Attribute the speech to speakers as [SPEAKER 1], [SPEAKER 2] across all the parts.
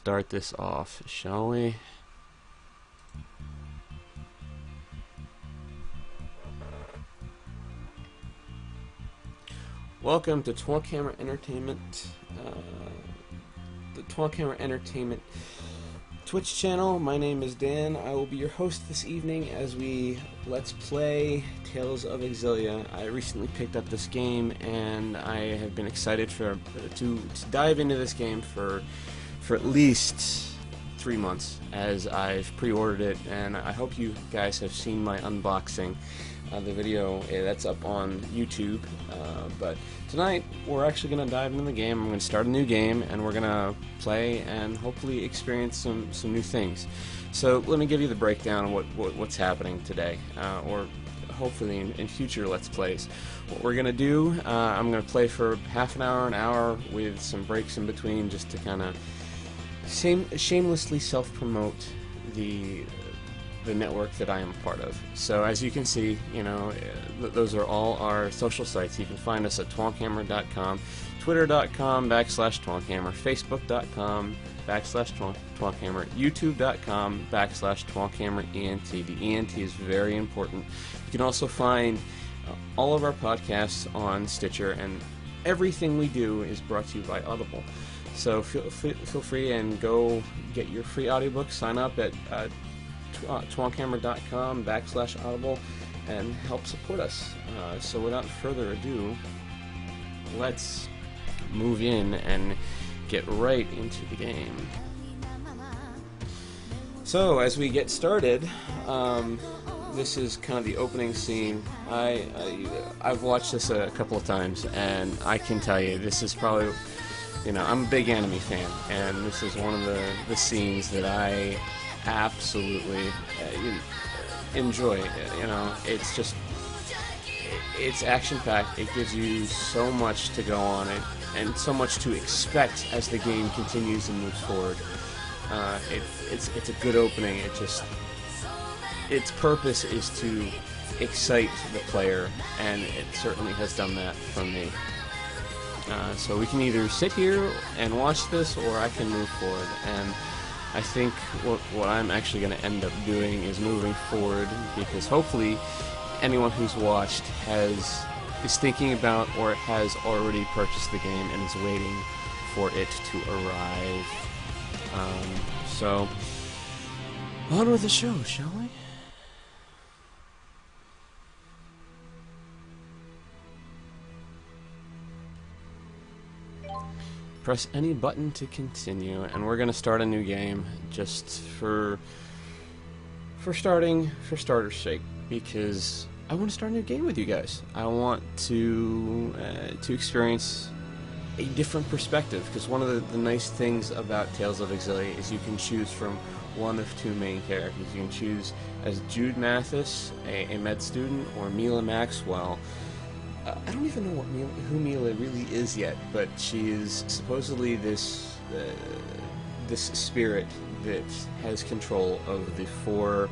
[SPEAKER 1] Start this off, shall we? Welcome to Twonk Entertainment, the Twonk Entertainment Twitch channel. My name is Dan. I will be your host this evening as we let's play Tales of Xillia. I recently picked up this game, and I have been excited to dive into this game for at least 3 months, as I've pre-ordered it, and I hope you guys have seen my unboxing. The video that's up on YouTube, but tonight we're actually going to dive into the game. I'm going to start a new game, and we're going to play and hopefully experience some new things. So let me give you the breakdown of what's happening today, or hopefully in future Let's Plays. What we're going to do, I'm going to play for half an hour with some breaks in between, just to kind of shamelessly self-promote the network that I am a part of. So as you can see, you know, those are all our social sites. You can find us at twonkhammer.com, twitter.com/twonkhammer, facebook.com/twonkhammer, youtube.com/twonkhammer-ent. The ENT is very important. You can also find all of our podcasts on Stitcher, and everything we do is brought to you by Audible. So feel free and go get your free audiobook. Sign up at twonkhammer.com/audible and help support us. So without further ado, let's move in and get right into the game. So as we get started, this is kind of the opening scene. I've watched this a couple of times, and I can tell you, this is probably, you know, I'm a big anime fan, and this is one of the scenes that I absolutely enjoy. You know, it's just, it's action-packed. It gives you so much to go on it, and so much to expect as the game continues and moves forward. It's a good opening. Its purpose is to excite the player, and it certainly has done that for me. So we can either sit here and watch this, or I can move forward. And I think what I'm actually going to end up doing is moving forward, because hopefully anyone who's watched is thinking about or has already purchased the game and is waiting for it to arrive. So on with the show, shall we? Press any button to continue, and we're gonna start a new game just for starter's sake, because I want to start a new game with you guys. I want to experience a different perspective, because one of the nice things about Tales of Xillia is you can choose from one of two main characters. You can choose as Jude Mathis, a med student, or Mila Maxwell. I don't even know who Mila really is yet, but she is supposedly this spirit that has control of the four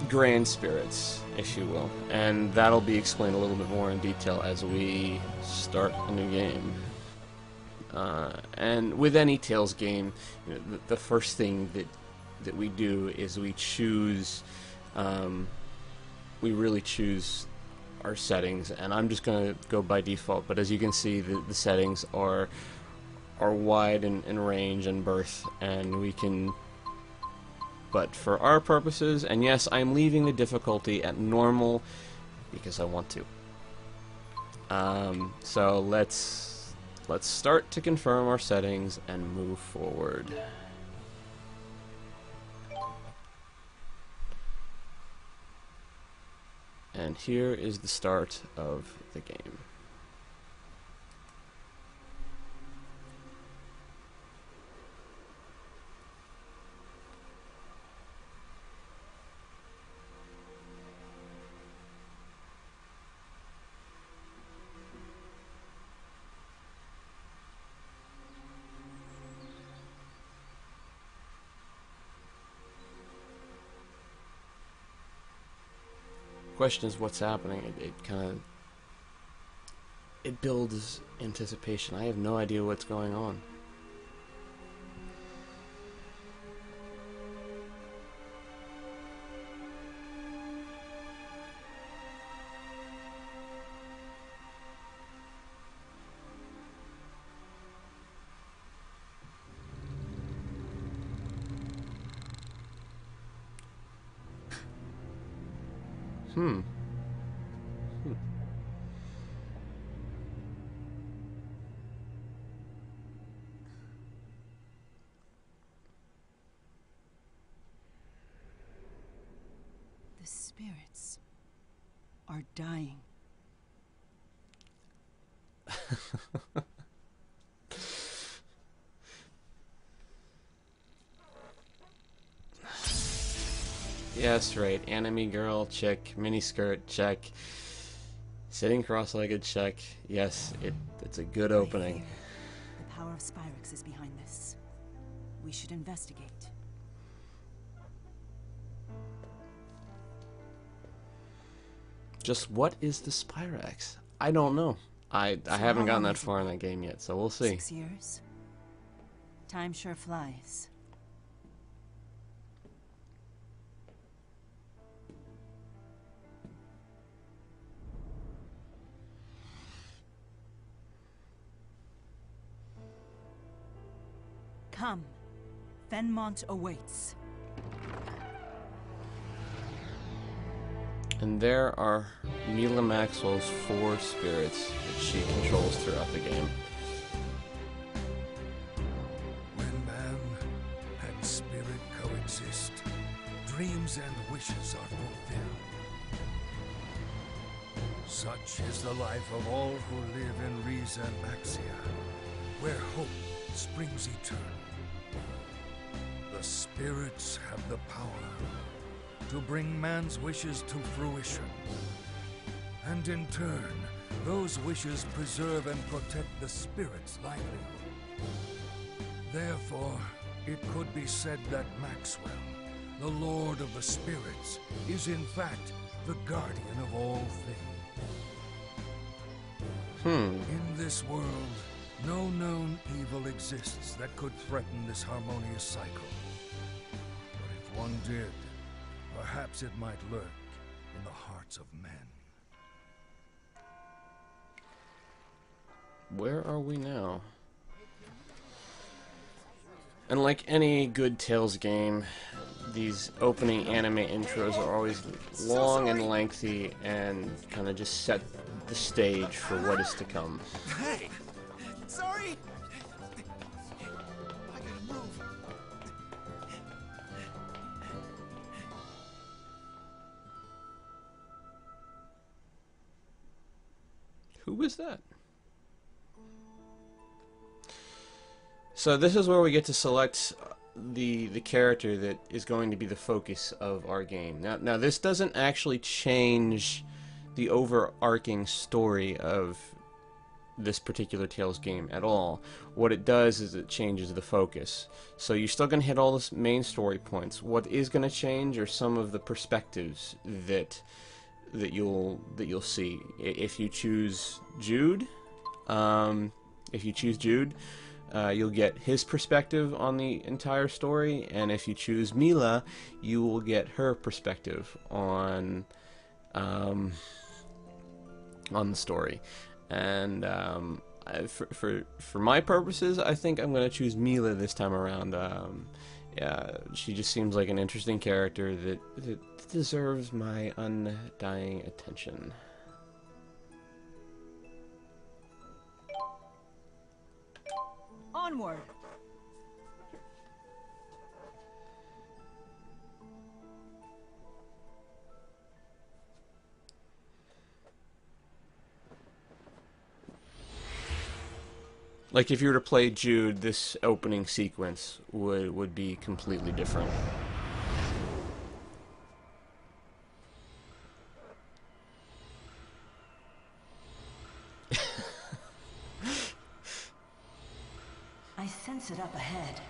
[SPEAKER 1] grand spirits, if you will, and that'll be explained a little bit more in detail as we start a new game. And with any Tales game, you know, the first thing that we do is we choose, we really choose our settings, and I'm just going to go by default, but as you can see, the settings are wide in range and birth, and we can, but for our purposes, and yes, I'm leaving the difficulty at normal because I want to. So let's start to confirm our settings and move forward. And here is the start of the game. Question is, what's happening? It builds anticipation. I have no idea what's going on. Hmm.
[SPEAKER 2] The spirits are dying.
[SPEAKER 1] Yes, right. Anime girl, check. Miniskirt, check. Sitting cross-legged, check. Yes, it's a good opening.
[SPEAKER 2] The power of Spyrex is behind this. We should investigate.
[SPEAKER 1] Just what is the Spyrex? I don't know. I
[SPEAKER 2] So
[SPEAKER 1] haven't
[SPEAKER 2] how
[SPEAKER 1] gotten
[SPEAKER 2] long
[SPEAKER 1] that
[SPEAKER 2] has it
[SPEAKER 1] far in
[SPEAKER 2] been?
[SPEAKER 1] that game yet, so we'll see.
[SPEAKER 2] 6 years? Time sure flies. Come. Fenmont awaits.
[SPEAKER 1] And there are Mila Maxwell's 4 spirits that she controls throughout the game.
[SPEAKER 3] When man and spirit coexist, dreams and wishes are fulfilled. Such is the life of all who live in Riza and Maxia, where hope springs eternal. The spirits have the power to bring man's wishes to fruition. And in turn, those wishes preserve and protect the spirit's livelihood. Therefore, it could be said that Maxwell, the Lord of the Spirits, is in fact the guardian of all things. In this world, no known evil exists that could threaten this harmonious cycle. But if one did, perhaps it might lurk in the hearts of men.
[SPEAKER 1] Where are we now? And like any good Tales game, these opening anime intros are always long and lengthy and kind of just set the stage for what is to come.
[SPEAKER 4] Hey! Sorry! I gotta move.
[SPEAKER 1] Who was that? So this is where we get to select the character that is going to be the focus of our game. Now this doesn't actually change the overarching story of this particular Tales game at all. What it does is it changes the focus. So you're still going to hit all the main story points. What is going to change are some of the perspectives that you'll see. If you choose Jude, you'll get his perspective on the entire story, and if you choose Mila, you will get her perspective on the story. And for my purposes, I think I'm going to choose Mila this time around. Yeah, she just seems like an interesting character that deserves my undying attention.
[SPEAKER 2] Onward!
[SPEAKER 1] Like if you were to play Jude, this opening sequence would be completely different.
[SPEAKER 2] I sense it up ahead.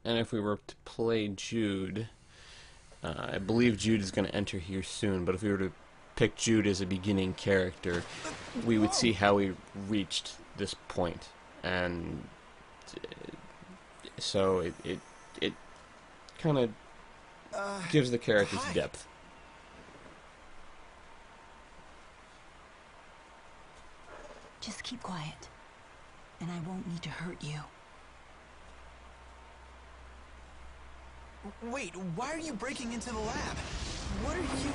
[SPEAKER 1] And if we were to play Jude, I believe Jude is going to enter here soon, but if we were to pick Jude as a beginning character, we would see how he reached this point. And so it kind of gives the characters
[SPEAKER 4] hi.
[SPEAKER 1] depth.
[SPEAKER 2] Just keep quiet, and I won't need to hurt you.
[SPEAKER 4] Wait, why are you breaking into the lab? What are you...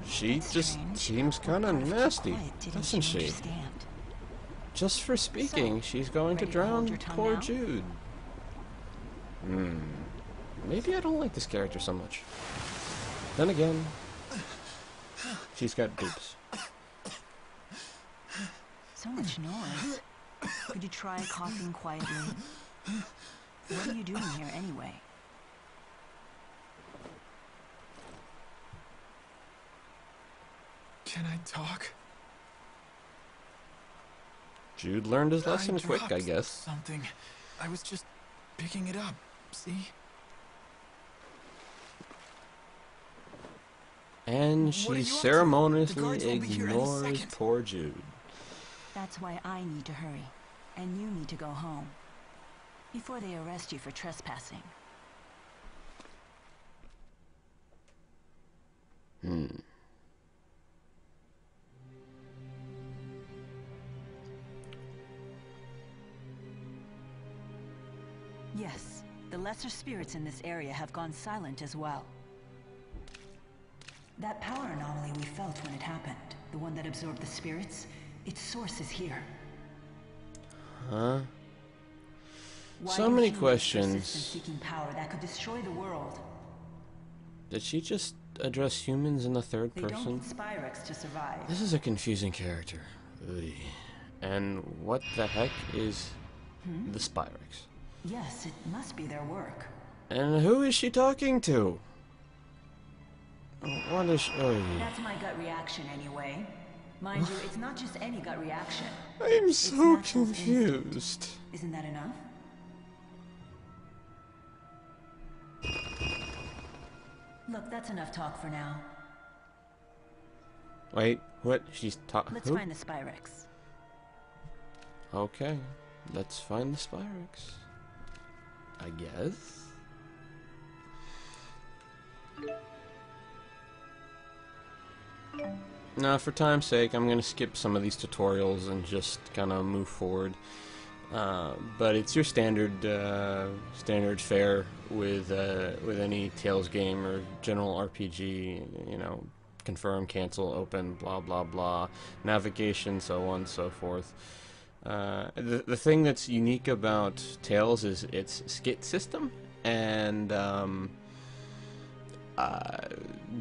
[SPEAKER 1] She
[SPEAKER 2] That's
[SPEAKER 1] just
[SPEAKER 2] strange.
[SPEAKER 1] seems kind of
[SPEAKER 2] What if keep
[SPEAKER 1] nasty,
[SPEAKER 2] quiet didn't
[SPEAKER 1] doesn't
[SPEAKER 2] you
[SPEAKER 1] she?
[SPEAKER 2] understand?
[SPEAKER 1] Just for speaking, she's going to
[SPEAKER 2] ready to hold
[SPEAKER 1] drown
[SPEAKER 2] your tongue
[SPEAKER 1] poor
[SPEAKER 2] now?
[SPEAKER 1] Jude. Maybe I don't like this character so much. Then again, she's got boobs.
[SPEAKER 2] So much noise. Could you try coughing quietly? What are you doing here anyway?
[SPEAKER 4] Can I talk?
[SPEAKER 1] Jude learned his lesson
[SPEAKER 4] I
[SPEAKER 1] quick, I
[SPEAKER 4] dropped
[SPEAKER 1] guess.
[SPEAKER 4] something. I was just picking it up, see?
[SPEAKER 1] And
[SPEAKER 4] What are
[SPEAKER 1] she
[SPEAKER 4] you up to? The
[SPEAKER 1] ceremoniously
[SPEAKER 4] guards will be here any
[SPEAKER 1] ignores
[SPEAKER 4] second.
[SPEAKER 1] poor Jude.
[SPEAKER 2] That's why I need to hurry, and you need to go home before they arrest you for trespassing. Yes, the lesser spirits in this area have gone silent as well. That power anomaly we felt when it happened, the one that absorbed the spirits, its source is here.
[SPEAKER 1] Huh?
[SPEAKER 2] Why
[SPEAKER 1] So
[SPEAKER 2] do
[SPEAKER 1] many
[SPEAKER 2] humans
[SPEAKER 1] questions.
[SPEAKER 2] persist in seeking power that could destroy the world?
[SPEAKER 1] Did she just address humans in the third
[SPEAKER 2] They don't
[SPEAKER 1] person?
[SPEAKER 2] need Spyrex to survive.
[SPEAKER 1] This is a confusing character. Ugh. And what the heck is the Spyrex?
[SPEAKER 2] Yes, it must be their work.
[SPEAKER 1] And who is she talking to? What is she?
[SPEAKER 2] That's my gut reaction anyway. Mind you, it's not just any gut reaction.
[SPEAKER 1] I'm
[SPEAKER 2] It's
[SPEAKER 1] so
[SPEAKER 2] natural instinct.
[SPEAKER 1] confused.
[SPEAKER 2] Isn't that enough? Look, that's enough talk for now.
[SPEAKER 1] Wait, what? She's talking.
[SPEAKER 2] Let's find the Spyrex.
[SPEAKER 1] Okay, let's find the Spyrex. I guess. Now, for time's sake, I'm gonna skip some of these tutorials and just kind of move forward. But it's your standard fare with any Tales game or general RPG. You know, confirm, cancel, open, blah blah blah, navigation, so on and so forth. The thing that's unique about Tales is its skit system, and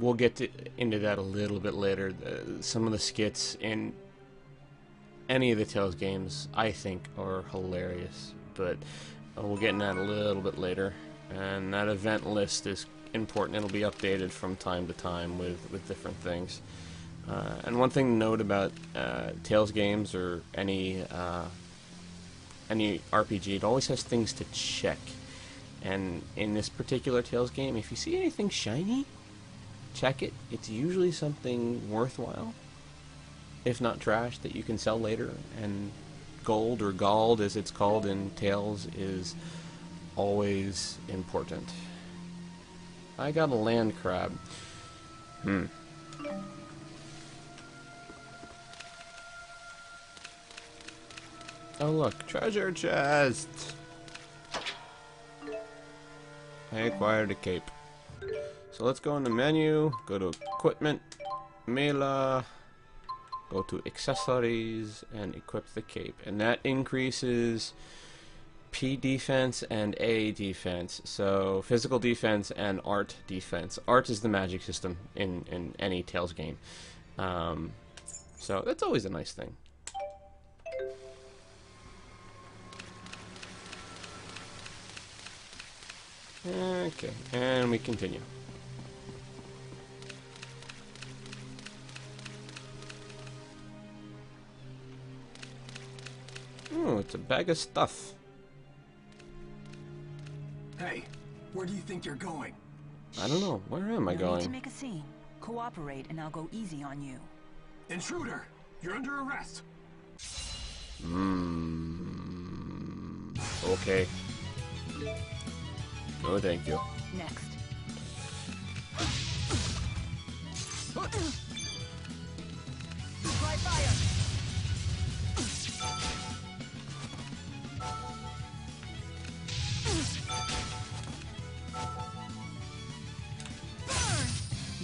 [SPEAKER 1] we'll get into that a little bit later. Some of the skits in any of the Tales games, I think, are hilarious, but we'll get into that a little bit later. And that event list is important. It'll be updated from time to time with different things. And one thing to note about Tales games or any RPG, it always has things to check. And in this particular Tales game, if you see anything shiny, check it. It's usually something worthwhile, if not trash, that you can sell later. And gold, or gald as it's called in Tales, is always important. I got a land crab. Oh look, treasure chest! I acquired a cape. So let's go in the menu, go to equipment, Mela, go to accessories, and equip the cape. And that increases P defense and A defense. So physical defense and art defense. Art is the magic system in any Tales game. So that's always a nice thing. Okay, and we continue. Oh, it's a bag of stuff.
[SPEAKER 4] Hey, where do you think you're going?
[SPEAKER 1] I don't know. Where am I
[SPEAKER 2] No need to
[SPEAKER 1] going?
[SPEAKER 2] make a scene. Cooperate, and I'll go easy on you.
[SPEAKER 4] Intruder! You're under arrest!
[SPEAKER 1] Okay. Oh, thank you.
[SPEAKER 2] Next. Try fire.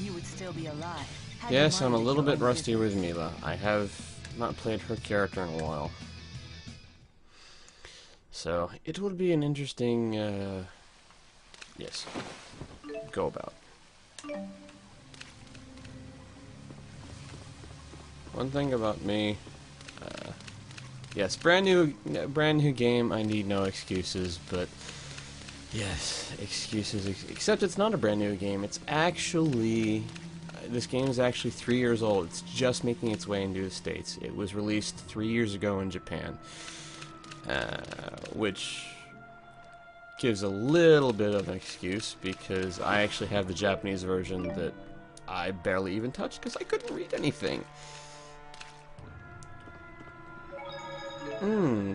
[SPEAKER 2] You would still be alive. Had you
[SPEAKER 1] Yes, I'm a
[SPEAKER 2] minded
[SPEAKER 1] little
[SPEAKER 2] your
[SPEAKER 1] bit
[SPEAKER 2] own
[SPEAKER 1] rusty with
[SPEAKER 2] business.
[SPEAKER 1] Mila. I have not played her character in a while. So, it would be an interesting, yes, go about. One thing about me, yes, brand new game, I need no excuses, but yes, excuses, except it's not a brand new game, it's actually, this game is actually 3 years old, it's just making its way into the States. It was released 3 years ago in Japan, which gives a little bit of an excuse, because I actually have the Japanese version that I barely even touched, because I couldn't read anything.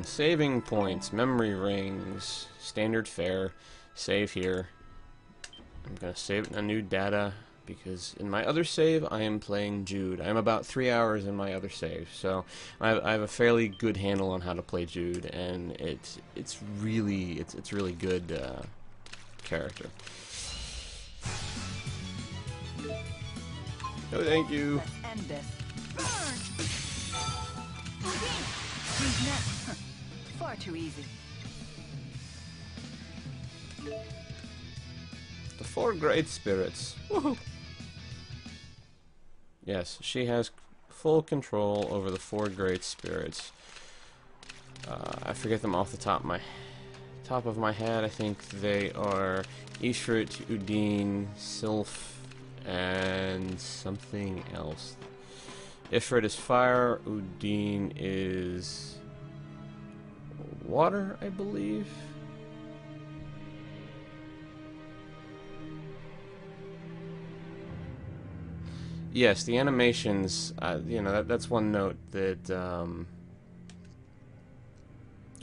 [SPEAKER 1] Saving points, memory rings, standard fare, save here. I'm gonna save it in a new data, because in my other save, I am playing Jude. I'm about 3 hours in my other save, so I have a fairly good handle on how to play Jude, and it's really good character. No, thank you.
[SPEAKER 2] Let's end this. Who's next? Far too easy.
[SPEAKER 1] The 4 great spirits. Woohoo! Yes, she has full control over the 4 great spirits. I forget them off the top of my head. I think they are Ishrit, Udine, Sylph, and something else. Ifrit is fire, Udine is water, I believe. Yes, the animations, you know, that's one note that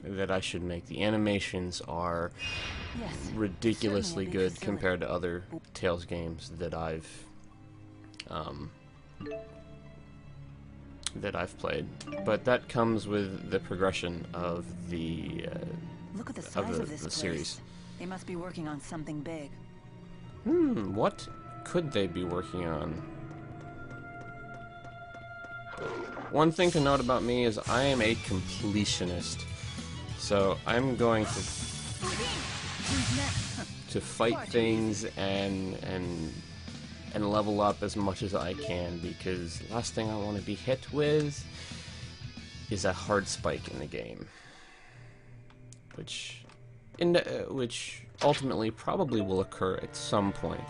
[SPEAKER 1] that I should make. The animations are
[SPEAKER 2] Yes.
[SPEAKER 1] ridiculously
[SPEAKER 2] certainly a big
[SPEAKER 1] good
[SPEAKER 2] facility.
[SPEAKER 1] compared to other Tales games that I've played. But that comes with the progression of the
[SPEAKER 2] Look at the size of this
[SPEAKER 1] the
[SPEAKER 2] place.
[SPEAKER 1] series.
[SPEAKER 2] They must be working on something big.
[SPEAKER 1] What could they be working on? One thing to note about me is I am a completionist. So I'm going to fight things and level up as much as I can, because the last thing I want to be hit with is a hard spike in the game, which ultimately probably will occur at some point.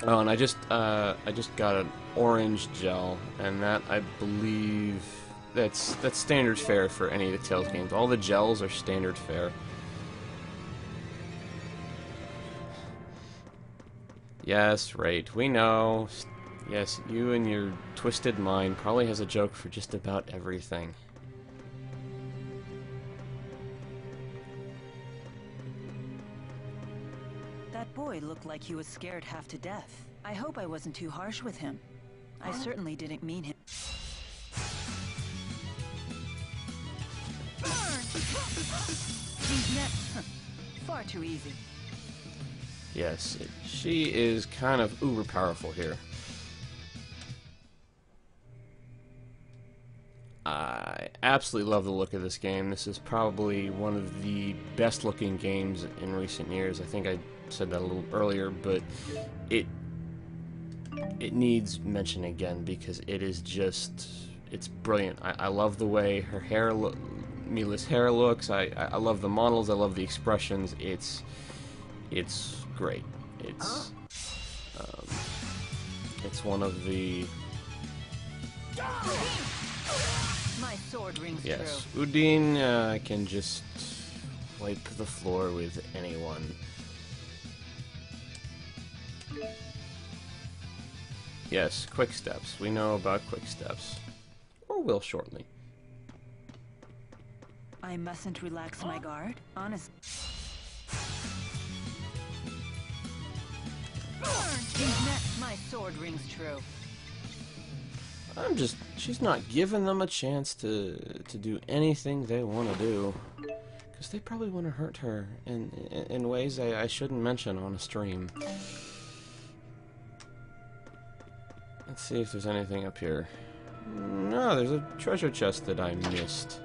[SPEAKER 1] Oh, and I just got an orange gel, and that, I believe, that's standard fare for any of the Tales games. All the gels are standard fare. Yes, right, we know. Yes, you and your twisted mind probably has a joke for just about everything.
[SPEAKER 2] That boy looked like he was scared half to death. I hope I wasn't too harsh with him. I certainly didn't mean him. Who's next? Far too easy.
[SPEAKER 1] Yes, she is kind of uber powerful here. I absolutely love the look of this game. This is probably one of the best looking games in recent years. I think I said that a little earlier, but it needs mention again, because it is just, it's brilliant. I love the way her hair Mila's hair looks. I love the models. I love the expressions. It's great. It's one of the,
[SPEAKER 2] My sword rings
[SPEAKER 1] yes,
[SPEAKER 2] true.
[SPEAKER 1] Udine can just wipe the floor with anyone. Yes, quick steps. We know about quick steps. Or will shortly.
[SPEAKER 2] I mustn't relax my guard, honest. Who's next? My sword rings true.
[SPEAKER 1] She's not giving them a chance to do anything they want to do. Because they probably want to hurt her in ways I shouldn't mention on a stream. Let's see if there's anything up here. No, there's a treasure chest that I missed.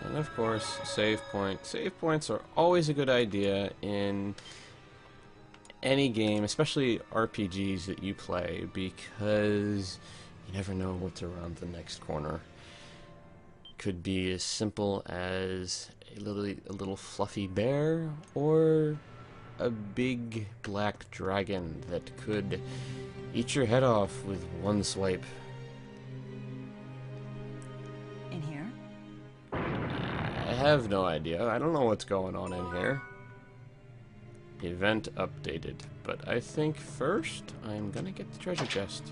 [SPEAKER 1] And of course, save point. Save points are always a good idea in any game, especially RPGs that you play, because you never know what's around the next corner. Could be as simple as a little fluffy bear, or a big black dragon that could eat your head off with one swipe.
[SPEAKER 2] In here?
[SPEAKER 1] I have no idea. I don't know what's going on in here. Event updated. But I think first I'm gonna get the treasure chest,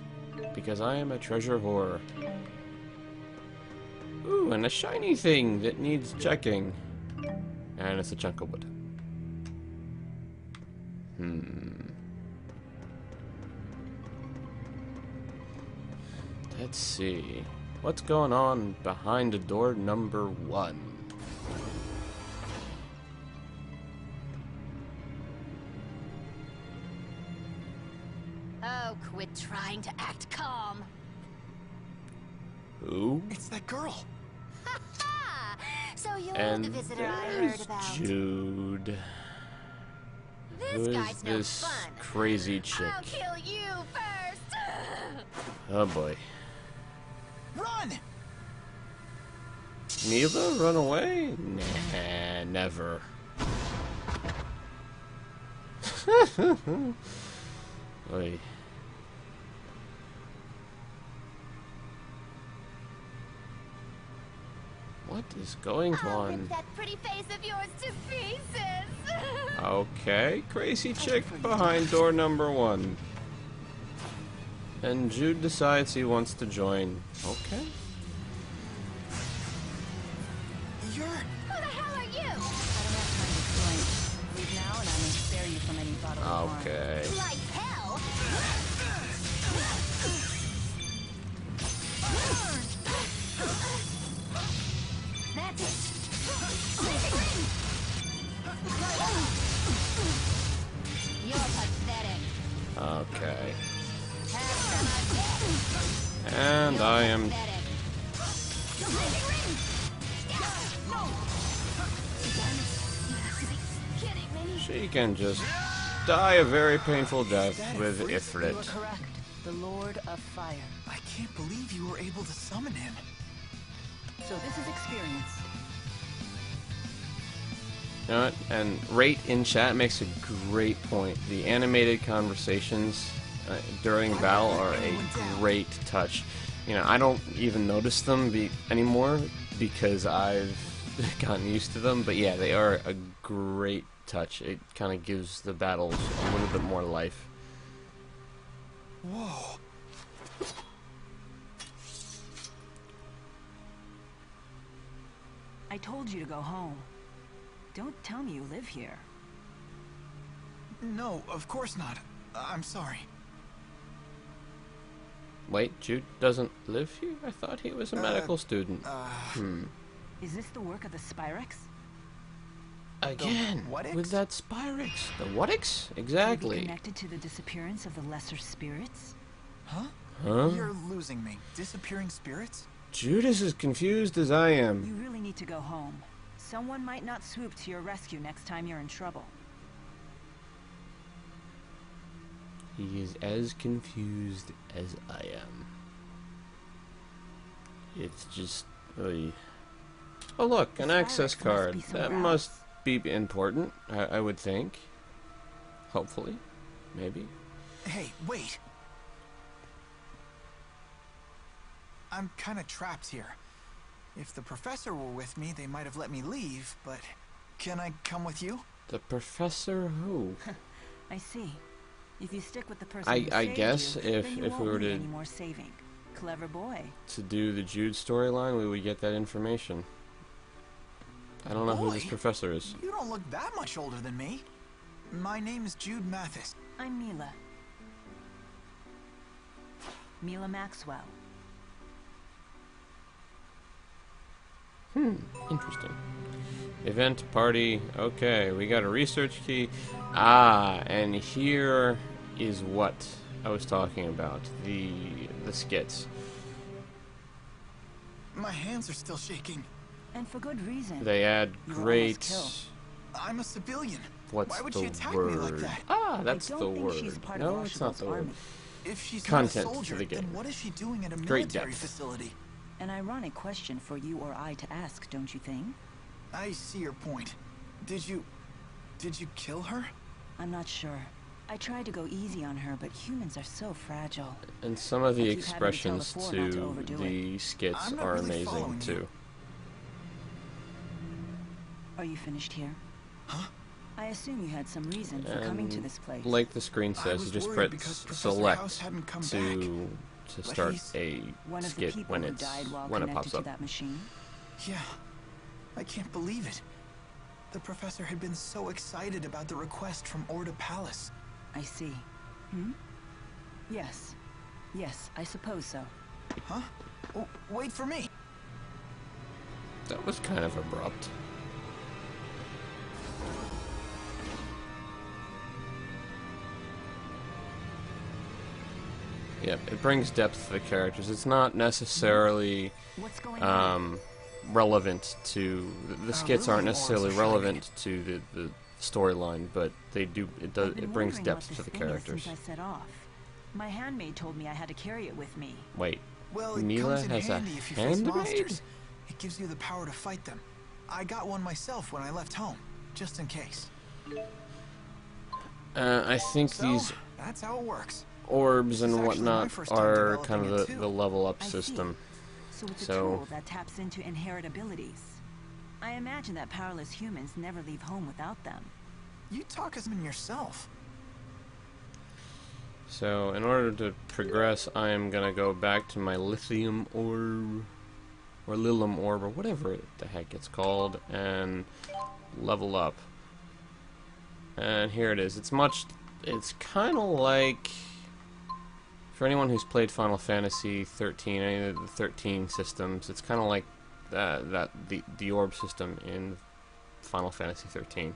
[SPEAKER 1] because I am a treasure whore. Ooh, and a shiny thing that needs checking. And it's a chunk of wood. Let's see. What's going on behind door number 1?
[SPEAKER 5] Oh, quit trying to act calm.
[SPEAKER 1] Who?
[SPEAKER 4] It's that girl.
[SPEAKER 5] So you're
[SPEAKER 1] And
[SPEAKER 5] the visitor I heard
[SPEAKER 1] there's
[SPEAKER 5] about.
[SPEAKER 1] Jude. Who
[SPEAKER 5] This
[SPEAKER 1] is
[SPEAKER 5] guy's no
[SPEAKER 1] this
[SPEAKER 5] fun.
[SPEAKER 1] crazy chick?
[SPEAKER 5] I'll kill you first.
[SPEAKER 1] Oh boy.
[SPEAKER 4] Run!
[SPEAKER 1] Mila, run away? Nah, never. Oy. What is going
[SPEAKER 5] I'll
[SPEAKER 1] on?
[SPEAKER 5] rip that pretty face of yours to pieces.
[SPEAKER 1] Okay, crazy chick behind door number 1. And Jude decides he wants to join. Okay.
[SPEAKER 4] You're...
[SPEAKER 5] Who the hell are you?
[SPEAKER 2] I don't have time to explain. Leave now, and I may spare you from any bodily harm.
[SPEAKER 1] Okay.
[SPEAKER 5] Like hell. That's it. You're pathetic.
[SPEAKER 1] Okay.
[SPEAKER 5] Have some
[SPEAKER 1] And
[SPEAKER 5] You're
[SPEAKER 1] I am...
[SPEAKER 5] pathetic. Kidding me?
[SPEAKER 1] She can just die a very painful death with
[SPEAKER 2] You are
[SPEAKER 1] Ifrit.
[SPEAKER 2] correct. The Lord of Fire.
[SPEAKER 4] I can't believe you were able to summon him.
[SPEAKER 2] So this is experience.
[SPEAKER 1] You know what? And Rate in chat makes a great point. The animated conversations during battle are a great touch. You know, I don't even notice them anymore because I've gotten used to them. But yeah, they are a great touch. It kind of gives the battles a little bit more life.
[SPEAKER 4] Whoa.
[SPEAKER 2] I told you to go home. Don't tell me you live here.
[SPEAKER 4] No, of course not. I'm sorry.
[SPEAKER 1] Wait, Jude doesn't live here? I thought he was a medical student.
[SPEAKER 2] Is this the work of the Spyrex?
[SPEAKER 1] Again,
[SPEAKER 4] Whatix?
[SPEAKER 1] with that Spyrex. The Whatix?
[SPEAKER 2] Could it be
[SPEAKER 1] Exactly.
[SPEAKER 2] connected to the disappearance of the lesser spirits?
[SPEAKER 4] Huh?
[SPEAKER 1] Huh?
[SPEAKER 4] You're losing me. Disappearing spirits?
[SPEAKER 1] Jude is as confused as I am.
[SPEAKER 2] You really need to go home. Someone might not swoop to your rescue next time you're in trouble.
[SPEAKER 1] He is as confused as I am. It's just... oy. Oh look, an
[SPEAKER 2] The
[SPEAKER 1] access
[SPEAKER 2] Spyrex must
[SPEAKER 1] card.
[SPEAKER 2] be
[SPEAKER 1] That
[SPEAKER 2] somewhere
[SPEAKER 1] must be important, I would think. Hopefully. Maybe.
[SPEAKER 4] Hey, wait. I'm kind of trapped here. If the professor were with me, they might have let me leave, but can I come with you?
[SPEAKER 1] The professor who?
[SPEAKER 2] I see. If you stick with the person who
[SPEAKER 1] I
[SPEAKER 2] saved
[SPEAKER 1] guess
[SPEAKER 2] you,
[SPEAKER 1] if
[SPEAKER 2] then you
[SPEAKER 1] we
[SPEAKER 2] won't
[SPEAKER 1] were
[SPEAKER 2] need
[SPEAKER 1] to
[SPEAKER 2] any more saving. Clever boy.
[SPEAKER 1] to do the Jude storyline, we would get that information. I don't know who this
[SPEAKER 4] Boy?
[SPEAKER 1] professor is.
[SPEAKER 4] You don't look that much older than me. My name is Jude Mathis.
[SPEAKER 2] I'm Mila. Mila Maxwell.
[SPEAKER 1] Interesting. Event party. Okay, we got a research key. Ah, and here is what I was talking about. The skits.
[SPEAKER 4] My hands are still shaking.
[SPEAKER 2] And for good reason.
[SPEAKER 1] They add
[SPEAKER 2] You were
[SPEAKER 1] great.
[SPEAKER 2] almost
[SPEAKER 4] I'm a civilian.
[SPEAKER 1] What's
[SPEAKER 4] Why would
[SPEAKER 1] the
[SPEAKER 4] she attack
[SPEAKER 1] word?
[SPEAKER 4] me like that?
[SPEAKER 1] Ah, that's
[SPEAKER 2] I
[SPEAKER 1] the
[SPEAKER 2] don't think
[SPEAKER 1] word.
[SPEAKER 2] she's part
[SPEAKER 1] No,
[SPEAKER 2] of
[SPEAKER 1] it's not
[SPEAKER 2] Archibald's
[SPEAKER 1] the word.
[SPEAKER 2] army.
[SPEAKER 4] If she's
[SPEAKER 1] Content
[SPEAKER 4] not a
[SPEAKER 1] to
[SPEAKER 4] soldier,
[SPEAKER 1] the game.
[SPEAKER 4] then what is she doing at a
[SPEAKER 1] Great
[SPEAKER 4] military
[SPEAKER 1] depth.
[SPEAKER 4] facility?
[SPEAKER 2] An ironic question for you or I to ask, don't you think?
[SPEAKER 4] I see your point. Did you kill her?
[SPEAKER 2] I'm not sure. I tried to go easy on her, but humans are so fragile.
[SPEAKER 1] And some of the
[SPEAKER 2] I keep having to tell the
[SPEAKER 1] expressions
[SPEAKER 2] four not to overdo
[SPEAKER 1] the skits
[SPEAKER 4] I'm not
[SPEAKER 1] are
[SPEAKER 4] really
[SPEAKER 1] amazing
[SPEAKER 4] following
[SPEAKER 1] too.
[SPEAKER 4] you.
[SPEAKER 2] Are you finished here?
[SPEAKER 4] Huh?
[SPEAKER 2] I assume you had some reason for coming to
[SPEAKER 1] And
[SPEAKER 2] this place.
[SPEAKER 1] like the screen
[SPEAKER 4] I
[SPEAKER 1] says,
[SPEAKER 4] was
[SPEAKER 1] you just
[SPEAKER 4] worried
[SPEAKER 1] press
[SPEAKER 4] because Professor
[SPEAKER 1] select
[SPEAKER 4] House hadn't come back.
[SPEAKER 1] to
[SPEAKER 4] But
[SPEAKER 1] start
[SPEAKER 4] he's
[SPEAKER 1] a
[SPEAKER 2] One of the
[SPEAKER 1] skit
[SPEAKER 2] people
[SPEAKER 1] when
[SPEAKER 2] who
[SPEAKER 1] it's
[SPEAKER 2] died while
[SPEAKER 1] when it
[SPEAKER 2] connected
[SPEAKER 1] pops
[SPEAKER 2] to
[SPEAKER 1] up.
[SPEAKER 2] that machine.
[SPEAKER 4] Yeah. I can't believe it. The professor had been so excited about the request from Orda Palace.
[SPEAKER 2] I see. Yes. Yes, I suppose so.
[SPEAKER 4] Huh? Oh, wait for me.
[SPEAKER 1] That was kind of abrupt. Yep, it brings depth to the characters. It's not necessarily
[SPEAKER 2] What's going on?
[SPEAKER 1] relevant to the skits aren't
[SPEAKER 4] really
[SPEAKER 1] necessarily
[SPEAKER 4] more of a
[SPEAKER 1] relevant to the storyline, but they do
[SPEAKER 2] I've been
[SPEAKER 1] it brings
[SPEAKER 2] wondering
[SPEAKER 1] depth
[SPEAKER 2] what
[SPEAKER 1] to the
[SPEAKER 2] this thing is
[SPEAKER 1] characters.
[SPEAKER 2] since I set off. My handmaid told me I had to carry it with me.
[SPEAKER 1] Wait,
[SPEAKER 4] Well, it
[SPEAKER 1] Mila
[SPEAKER 4] comes in
[SPEAKER 1] has a
[SPEAKER 4] handy if you face
[SPEAKER 1] handmaid?
[SPEAKER 4] monsters. It gives you the power to fight them. I got one myself when I left home, just in case.
[SPEAKER 1] I think
[SPEAKER 4] So,
[SPEAKER 1] these
[SPEAKER 4] that's how it works.
[SPEAKER 1] orbs
[SPEAKER 4] This
[SPEAKER 1] and
[SPEAKER 4] is actually my
[SPEAKER 1] whatnot
[SPEAKER 4] first time
[SPEAKER 1] are kind of
[SPEAKER 4] developing it,
[SPEAKER 1] the
[SPEAKER 4] too.
[SPEAKER 1] level up
[SPEAKER 2] I see.
[SPEAKER 1] system.
[SPEAKER 2] So it's a
[SPEAKER 1] So-
[SPEAKER 2] tool that taps into inherent abilities. I imagine that powerless humans never leave home without them.
[SPEAKER 4] You talk as in yourself.
[SPEAKER 1] So, in order to progress, I am gonna go back to my lithium orb, or lilium orb, or whatever the heck it's called, and level up. And here it is. It's kind of like, for anyone who's played Final Fantasy 13, any of the 13 systems, it's kind of like the orb system in Final Fantasy 13.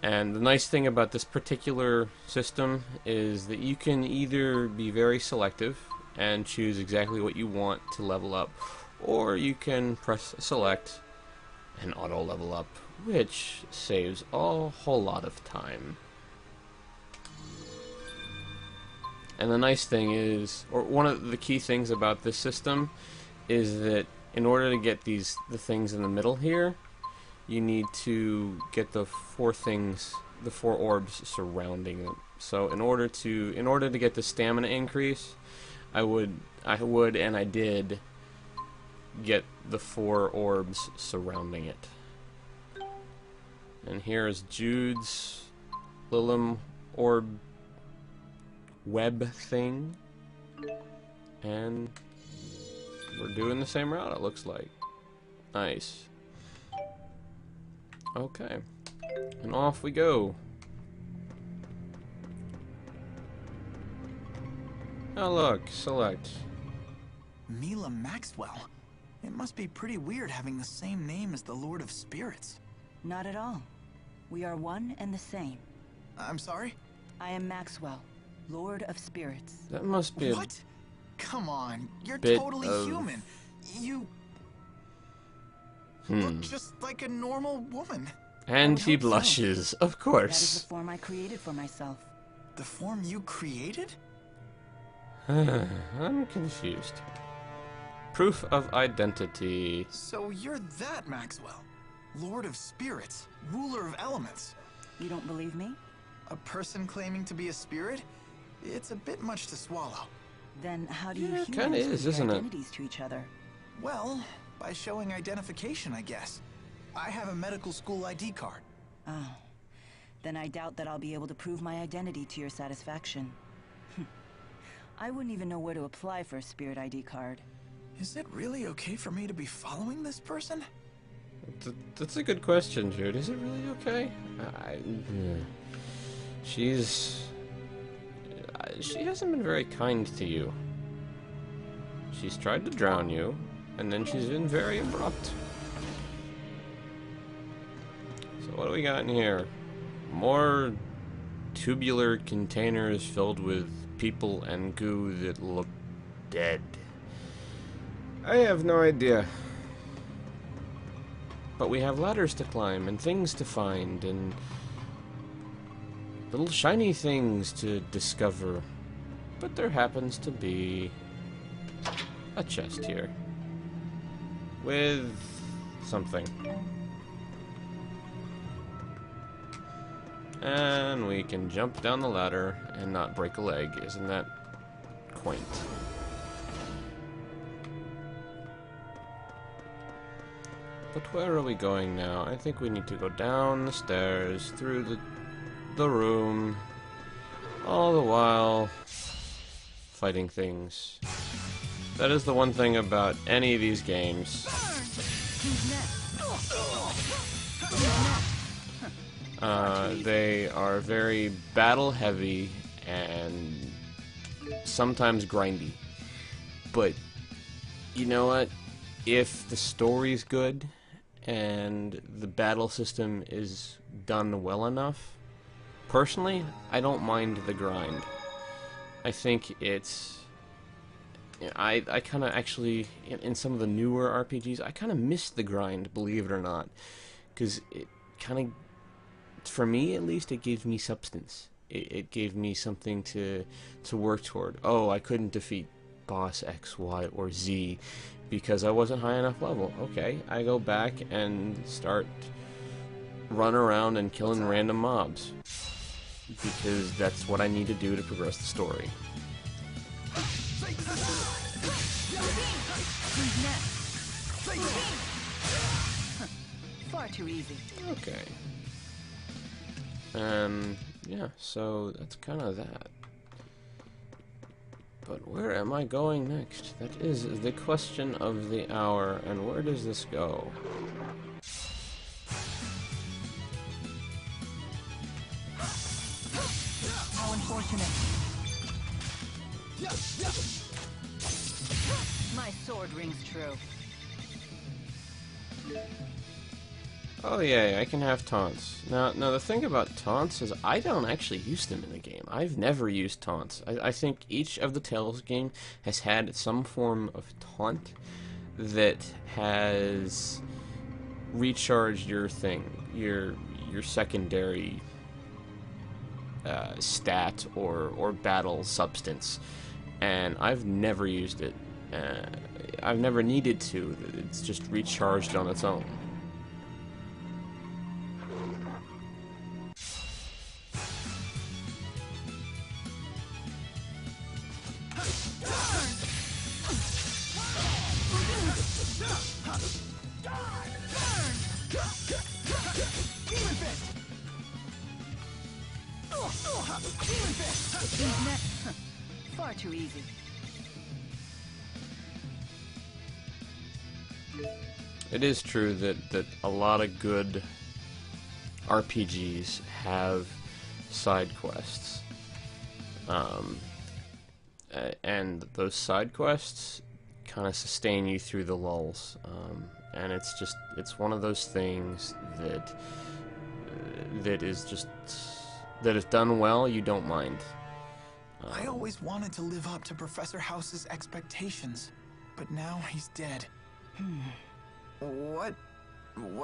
[SPEAKER 1] And the nice thing about this particular system is that you can either be very selective and choose exactly what you want to level up, or you can press select and auto level up, which saves a whole lot of time. And the nice thing is, or one of the key things about this system is that in order to get the things in the middle here, you need to get the four orbs surrounding them. So in order to get the stamina increase, I would and I did get the 4 orbs surrounding it. And here is Jude's Lilium orb web thing, and we're doing the same route, it looks like. Nice. Okay, and off we go. Oh look, select.
[SPEAKER 4] Mila Maxwell. It must be pretty weird having the same name as the Lord of Spirits.
[SPEAKER 2] Not at all. We are one and the same.
[SPEAKER 4] I'm sorry?
[SPEAKER 2] I am Maxwell, Lord of Spirits.
[SPEAKER 1] That must be
[SPEAKER 4] What? Come on, you're
[SPEAKER 1] bit
[SPEAKER 4] totally
[SPEAKER 1] of-
[SPEAKER 4] human. You look just like a normal woman.
[SPEAKER 1] And
[SPEAKER 2] would
[SPEAKER 1] he
[SPEAKER 2] hope so.
[SPEAKER 1] blushes, of
[SPEAKER 2] That is the
[SPEAKER 1] course.
[SPEAKER 2] form I created for myself.
[SPEAKER 4] The form you created?
[SPEAKER 1] I'm confused. Proof of identity.
[SPEAKER 4] So you're that Maxwell. Lord of Spirits, ruler of elements.
[SPEAKER 2] You don't believe me?
[SPEAKER 4] A person claiming to be a spirit? It's a bit much to swallow.
[SPEAKER 2] Then how do
[SPEAKER 1] Yeah,
[SPEAKER 2] you
[SPEAKER 1] it kinda
[SPEAKER 2] humans
[SPEAKER 1] is,
[SPEAKER 2] prove your
[SPEAKER 1] isn't it?
[SPEAKER 2] identities to each other?
[SPEAKER 4] Well, by showing identification, I guess. I have a medical school ID card.
[SPEAKER 2] Oh. Then I doubt that I'll be able to prove my identity to your satisfaction. I wouldn't even know where to apply for a spirit ID card.
[SPEAKER 4] Is it really okay for me to be following this person?
[SPEAKER 1] That's a good question, Jude. Is it really okay? She hasn't been very kind to you. She's tried to drown you, and then she's been very abrupt. So what do we got in here? More tubular containers filled with people and goo that look dead. I have no idea. But we have ladders to climb and things to find and little shiny things to discover. But there happens to be a chest here with something. And we can jump down the ladder and not break a leg. Isn't that quaint? But where are we going now? I think we need to go down the stairs, through the room, all the while fighting things. That is the one thing about any of these games. They are very battle heavy and sometimes grindy. But you know what? If the story's good and the battle system is done well enough, personally, I don't mind the grind. I think it's... I kind of actually, in some of the newer RPGs, I kind of miss the grind, believe it or not. Because it kind of, for me at least, it gave me substance. It gave me something to work toward. Oh, I couldn't defeat boss X, Y, or Z because I wasn't high enough level. Okay, I go back and start running around and killing random mobs because that's what I need to do to progress the story.
[SPEAKER 2] Far too easy.
[SPEAKER 1] Okay. Yeah, so that's kind of that. But where am I going next? That is the question of the hour, and where does this go?
[SPEAKER 2] How unfortunate. My sword rings true.
[SPEAKER 1] Oh yeah, I can have taunts. Now the thing about taunts is I don't actually use them in the game. I've never used taunts. I think each of the Tales game has had some form of taunt that has recharged your thing, your secondary stat or battle substance, and I've never used it. I've never needed to. It's just recharged on its own.
[SPEAKER 2] Far too easy.
[SPEAKER 1] It is true that a lot of good RPGs have side quests. And those side quests kind of sustain you through the lulls. And it's one of those things that is done well, you don't mind.
[SPEAKER 4] I always wanted to live up to Professor House's expectations, but now he's dead. What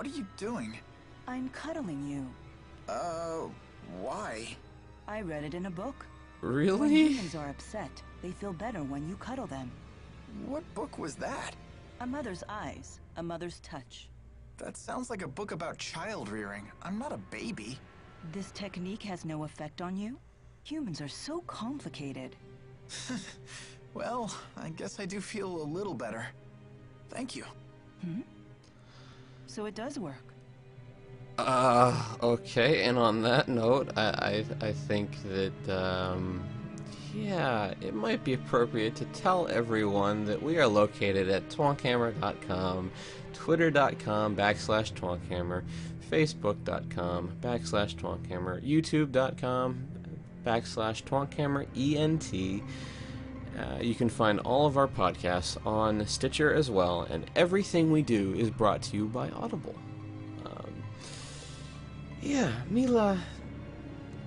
[SPEAKER 4] are you doing?
[SPEAKER 2] I'm cuddling you.
[SPEAKER 4] Why?
[SPEAKER 2] I read it in a book. When
[SPEAKER 1] Really?
[SPEAKER 2] humans are upset, they feel better when you cuddle them.
[SPEAKER 4] What book was that?
[SPEAKER 2] A mother's eyes, a mother's touch.
[SPEAKER 4] That sounds like a book about child rearing. I'm not a baby.
[SPEAKER 2] This technique has no effect on you? Humans are so complicated.
[SPEAKER 4] Well, I guess I do feel a little better. Thank you.
[SPEAKER 2] So it does work.
[SPEAKER 1] Okay, and on that note, I think that, yeah, it might be appropriate to tell everyone that we are located at twonkhammer.com, twitter.com/twonkhammer, facebook.com/twonkhammer, youtube.com/twonkhammer, you can find all of our podcasts on Stitcher as well, and everything we do is brought to you by Audible. Yeah, Mila,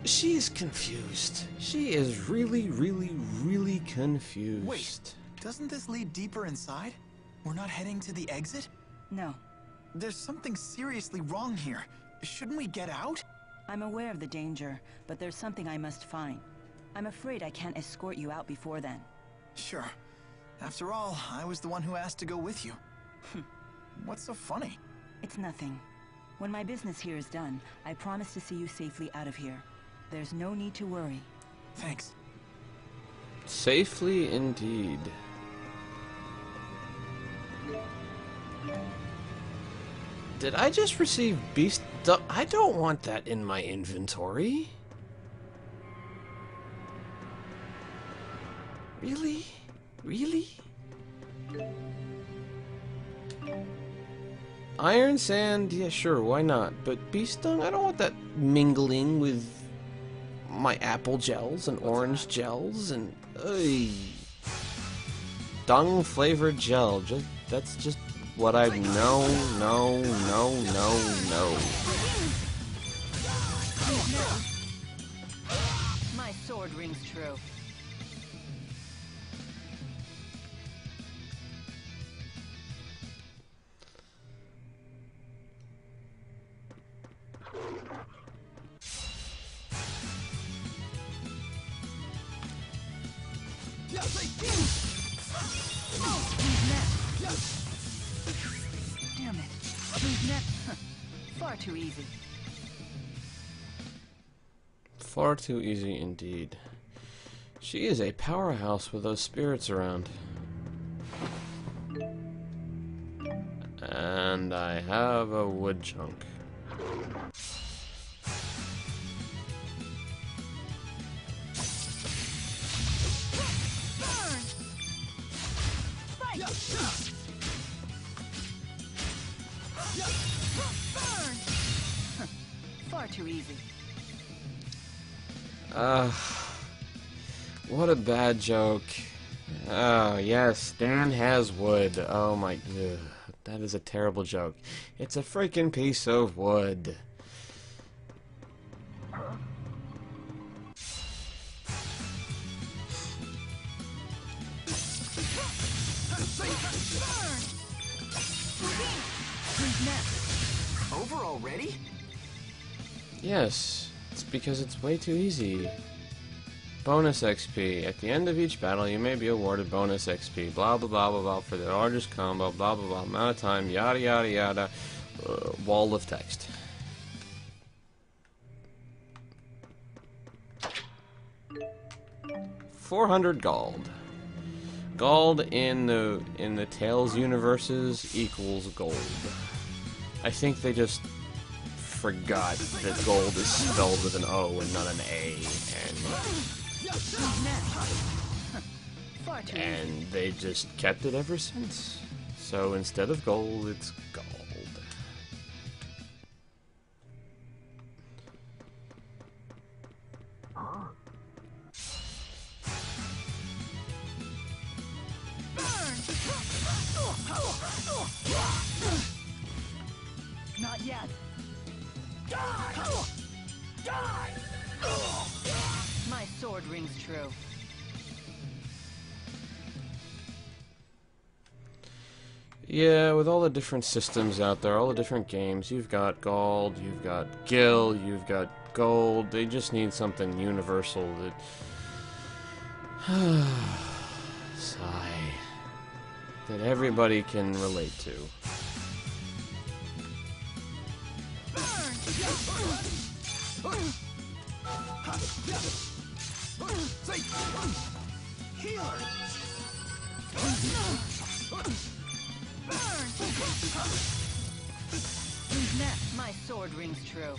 [SPEAKER 1] she is confused. She is really, really, really confused.
[SPEAKER 4] Wait, doesn't this lead deeper inside? We're not heading to the exit?
[SPEAKER 2] No,
[SPEAKER 4] There's something seriously wrong here. Shouldn't we get out?
[SPEAKER 2] I'm aware of the danger, but there's something I must find. I'm afraid I can't escort you out before then.
[SPEAKER 4] Sure. After all, I was the one who asked to go with you. What's so funny?
[SPEAKER 2] It's nothing. When my business here is done, I promise to see you safely out of here. There's no need to worry.
[SPEAKER 4] Thanks.
[SPEAKER 1] Safely indeed. Did I just receive beast... I don't want that in my inventory. Really? Really? Iron sand, yeah, sure, why not? But beast dung, I don't want that mingling with my apple gels and orange gels and dung flavored gel. That's just what I no.
[SPEAKER 2] My sword rings true. Damn it. Who's next? Far too easy.
[SPEAKER 1] Far too easy indeed. She is a powerhouse with those spirits around. And I have a wood chunk.
[SPEAKER 2] Far too easy.
[SPEAKER 1] What a bad joke. Oh, yes, Dan has wood. Oh my god. That is a terrible joke. It's a freaking piece of wood.
[SPEAKER 4] Over already?
[SPEAKER 1] Yes, it's because it's way too easy. Bonus XP. At the end of each battle, you may be awarded bonus XP. Blah, blah, blah, blah, blah, for the largest combo, blah, blah, blah, amount of time, yada, yada, yada. Wall of text. $400 gold. Gold in the Tales universes equals gold. I think they just forgot that gold is spelled with an O and not an A, and they just kept it ever since. So instead of gold, it's gold.
[SPEAKER 2] Not yet. My sword rings true.
[SPEAKER 1] Yeah, with all the different systems out there, all the different games, you've got gold, you've got gil, you've got gold. They just need something universal that sigh, that everybody can relate to.
[SPEAKER 2] Who's next? My sword rings true.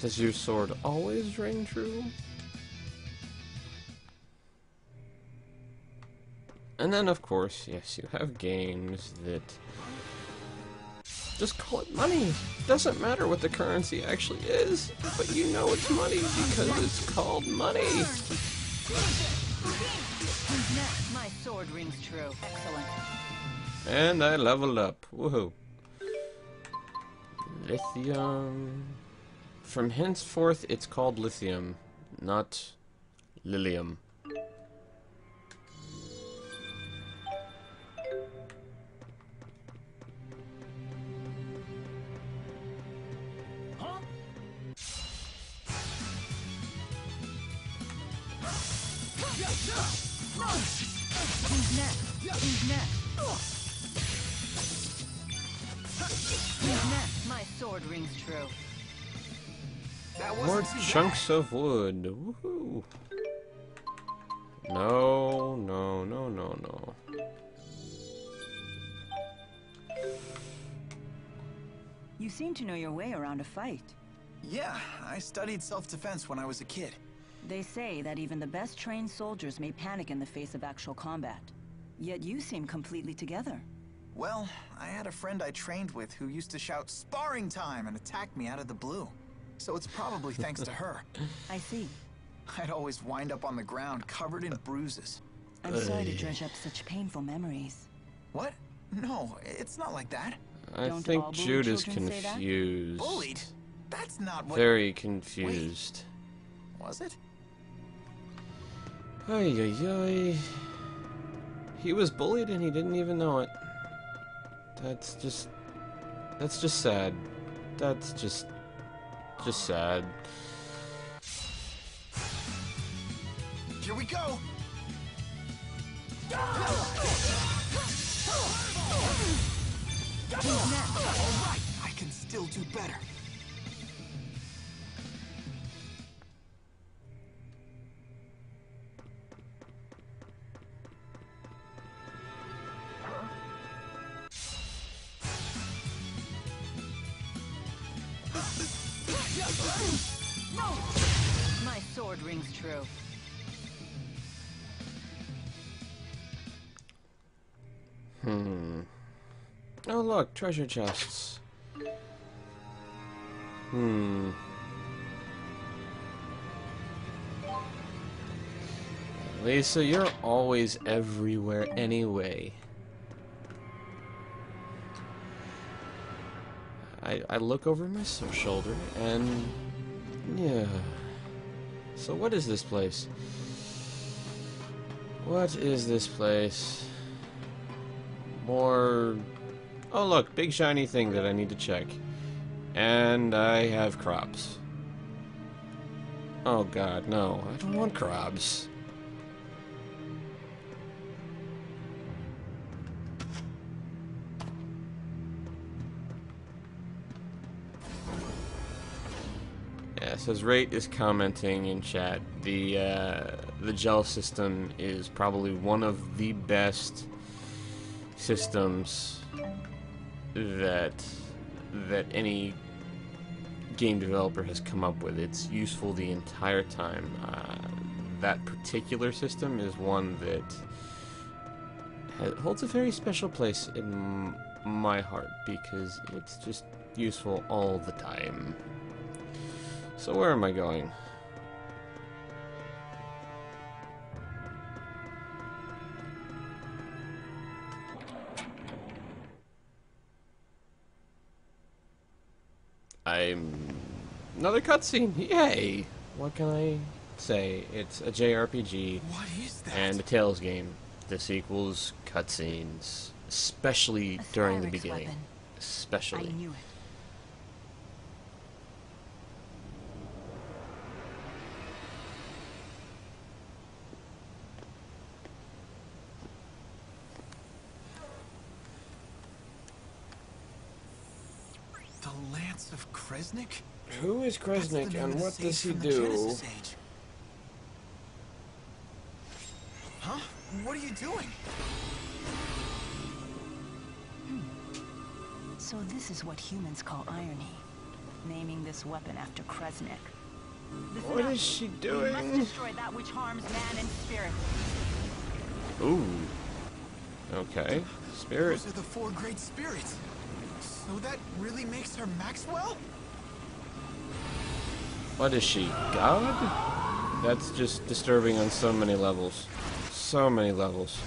[SPEAKER 1] Does your sword always ring true? And then, of course, yes, you have games that just call it money. Doesn't matter what the currency actually is, but you know it's money because it's called money.
[SPEAKER 2] Who's next? My sword rings true. Excellent.
[SPEAKER 1] And I leveled up. Woohoo. Lithium. From henceforth, it's called lithium, not lilium.
[SPEAKER 2] Who's next? Who's next? Who's next? My sword rings true.
[SPEAKER 1] More chunks of wood. Woohoo. No, no, no, no, no.
[SPEAKER 2] You seem to know your way around a fight.
[SPEAKER 4] Yeah, I studied self-defense when I was a kid.
[SPEAKER 2] They say that even the best trained soldiers may panic in the face of actual combat. Yet you seem completely together.
[SPEAKER 4] Well, I had a friend I trained with who used to shout "sparring time" and attack me out of the blue. So it's probably thanks to her.
[SPEAKER 2] I see.
[SPEAKER 4] I'd always wind up on the ground covered in bruises.
[SPEAKER 2] I'm sorry to dredge up such painful memories.
[SPEAKER 4] What? No, it's not like that.
[SPEAKER 1] I
[SPEAKER 2] Don't
[SPEAKER 1] think
[SPEAKER 2] all bullied
[SPEAKER 1] Jude is
[SPEAKER 2] children say that?
[SPEAKER 1] confused.
[SPEAKER 4] Bullied? That's not what...
[SPEAKER 1] Very confused.
[SPEAKER 4] Was it?
[SPEAKER 1] Ay, ay, ay. He was bullied and he didn't even know it. That's just sad. That's just sad.
[SPEAKER 4] Here we go! Alright, I can still do better.
[SPEAKER 2] My sword rings true.
[SPEAKER 1] Oh look, treasure chests. Lisa, you're always everywhere anyway. I look over my shoulder and yeah. So what is this place? What is this place? More... Oh look, big shiny thing that I need to check. And I have crops. Oh god, no. I don't want crabs. Yeah, says Rate is commenting in chat. The gel system is probably one of the best systems that any game developer has come up with. It's useful the entire time. That particular system is one that holds a very special place in my heart because it's just useful all the time. So where am I going? Another cutscene! Yay! What can I say? It's a JRPG
[SPEAKER 4] What is that?
[SPEAKER 1] and a Tales game. This equals cutscenes, especially during the
[SPEAKER 2] Spyrix
[SPEAKER 1] beginning.
[SPEAKER 2] weapon.
[SPEAKER 1] Especially.
[SPEAKER 2] I knew it.
[SPEAKER 4] The Lance of Kresnik?
[SPEAKER 1] Who is
[SPEAKER 4] That's the
[SPEAKER 1] Kresnik
[SPEAKER 4] name
[SPEAKER 1] and
[SPEAKER 4] of the
[SPEAKER 1] what does
[SPEAKER 4] sage
[SPEAKER 1] he
[SPEAKER 4] from the
[SPEAKER 1] do?
[SPEAKER 4] Genesis Age. Huh? What are you doing?
[SPEAKER 2] So this is what humans call irony. Naming this weapon after Kresnik. Listen
[SPEAKER 1] What
[SPEAKER 2] up.
[SPEAKER 1] is she
[SPEAKER 2] We must
[SPEAKER 1] doing?
[SPEAKER 2] destroy that which harms man and spirit.
[SPEAKER 1] Ooh. Okay. Spirit.
[SPEAKER 4] Those are the 4 great spirits. So that really makes her Maxwell?
[SPEAKER 1] What is she? God? That's just disturbing on so many levels. So many levels.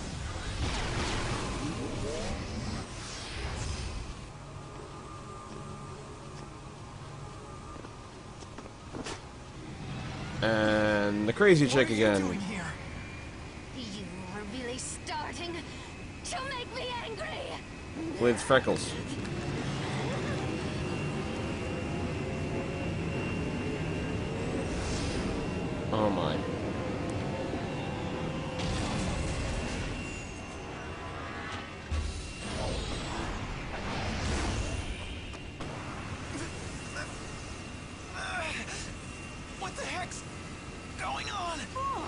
[SPEAKER 1] And the crazy chick
[SPEAKER 4] What are you
[SPEAKER 1] again.
[SPEAKER 4] doing here?
[SPEAKER 5] You are really starting to make me angry.
[SPEAKER 1] With freckles. Oh my.
[SPEAKER 4] What the heck's going on?
[SPEAKER 2] Oh,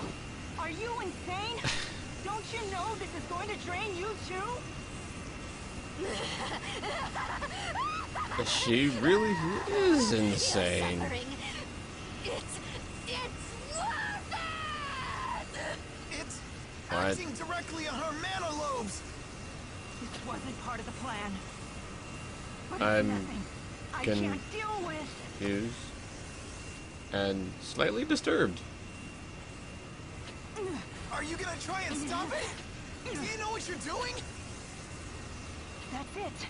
[SPEAKER 2] are you insane? Don't you know this is going to drain you too?
[SPEAKER 1] She really is insane.
[SPEAKER 5] Suffering. It's worth it.
[SPEAKER 4] It's
[SPEAKER 1] What?
[SPEAKER 4] acting directly on her mana lobes.
[SPEAKER 2] This wasn't part of the plan. But it's
[SPEAKER 1] I'm
[SPEAKER 2] nothing I
[SPEAKER 1] con-
[SPEAKER 2] can't deal with.
[SPEAKER 1] Confused. And slightly disturbed.
[SPEAKER 4] Are you gonna try and stop it? Do you know what you're doing?
[SPEAKER 2] That's it.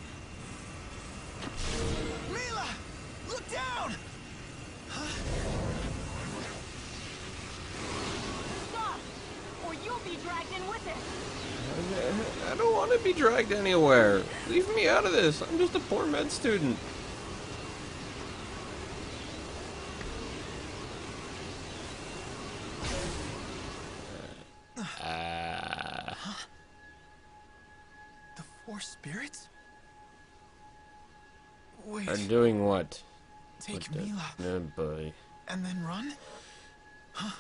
[SPEAKER 4] Mila! Look down!
[SPEAKER 2] Stop! Or you'll be dragged in with it.
[SPEAKER 1] I don't want to be dragged anywhere. Leave me out of this. I'm just a poor med student.
[SPEAKER 4] The 4 spirits? Wait,
[SPEAKER 1] Are doing what?
[SPEAKER 4] take
[SPEAKER 1] What the-
[SPEAKER 4] Mila
[SPEAKER 1] Oh boy.
[SPEAKER 4] and then run? Huh?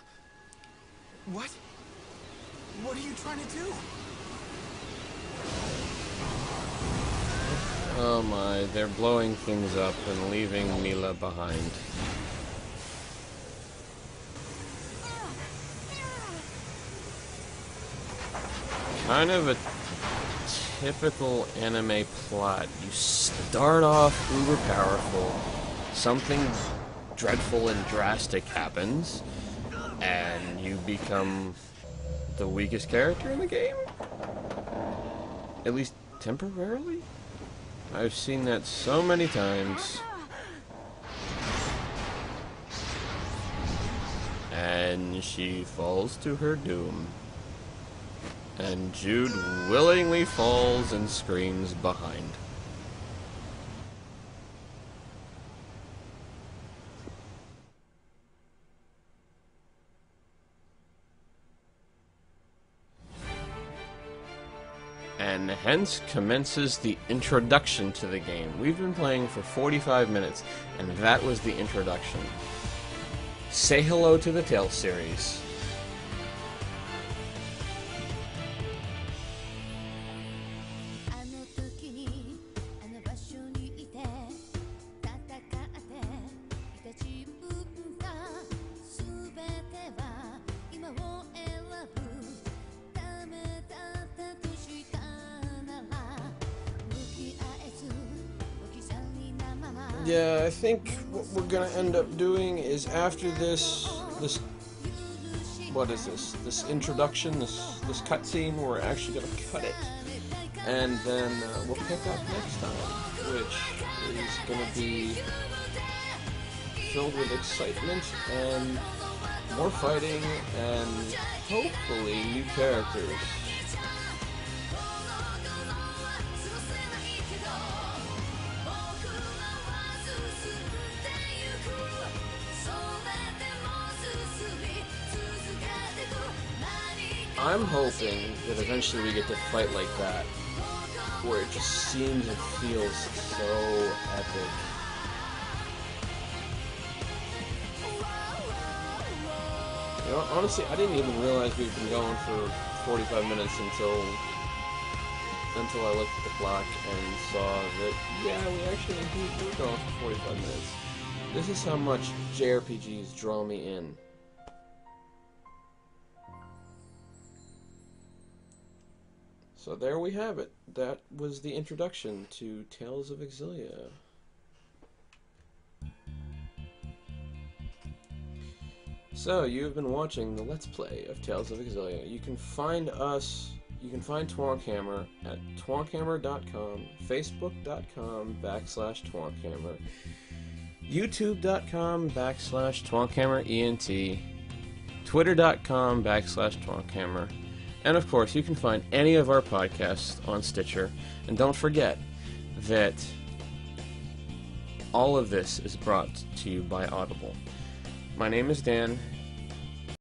[SPEAKER 4] What? What are you trying to do?
[SPEAKER 1] Oh my, they're blowing things up and leaving Mila behind. Kind of a typical anime plot. You start off uber powerful, something dreadful and drastic happens, and you become the weakest character in the game? At least temporarily? I've seen that so many times. And she falls to her doom. And Jude willingly falls and screams behind. And hence commences the introduction to the game. We've been playing for 45 minutes, and that was the introduction. Say hello to the Tales series. Yeah, I think what we're gonna end up doing is after this, what is this? This introduction, this cutscene, we're actually gonna cut it, and then we'll pick up next time, which is gonna be filled with excitement and more fighting and hopefully new characters. I'm hoping that eventually we get to fight like that, where it just seems and feels so epic. You know, honestly, I didn't even realize we've been going for 45 minutes until until I looked at the clock and saw that, yeah, we actually indeed were going for 45 minutes. This is how much JRPGs draw me in. So there we have it. That was the introduction to Tales of Xillia. So, you've been watching the Let's Play of Tales of Xillia. You can find us, you can find Twonkhammer at twonkhammer.com, facebook.com/twonkhammer, youtube.com/twonkhammerent, twitter.com/twonkhammer, and of course, you can find any of our podcasts on Stitcher. And don't forget that all of this is brought to you by Audible. My name is Dan,